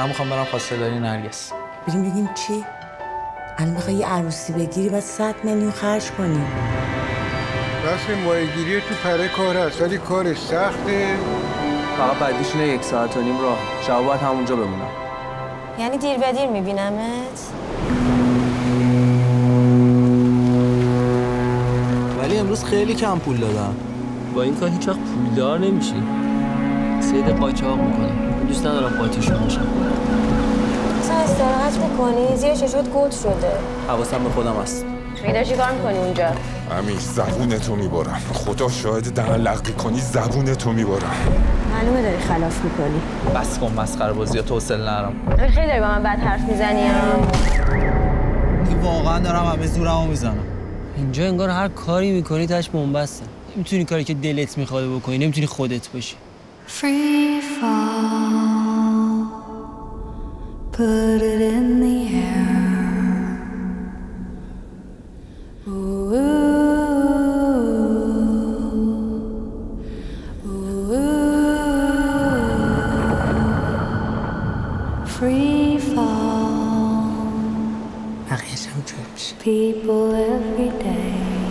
من میخوام برم خواستگاری نرگس. بریم بگیم چی؟ الان بخوای یه عروسی بگیری باید 100 میلیون خرج کنی. راست ماهیگیری تو پره کار هست ولی کارش سخته. فقط بعدیش اینه 1.5 ساعت راه. شب باید همونجا بمونم. یعنی دیر به دیر میبینمت؟ ولی امروز خیلی کم پول دادم. با این کار هیچ وقت پولدار نمیشی. سید قاچاق میکنم. دوست ندارم قاطیشون باشم. اصلا استراحت میکنی؟ زیر چشات گود شده. حواسم به خودم هست. میدار چی کار میکنی اونجا؟ امیر زبونتو میبرم. خدا شاهد دهن لقی کنی زبونتو میبرم. معلومه داری خلاف میکنی. بس کن مسخره بازی توسل نرم. خیلی داری با من بد حرف میزنی واقعا دارم همه زورمو میزنم. اینجا انگار هر کاری میکنی تاش بنبسته. نمیتونی کاری که دلت میخواد بکنی، نمیتونی خودت باشی. Free fall, put it in the air. Ooh, ooh, free fall. بقیه‌ش هم جور میشه. People every day.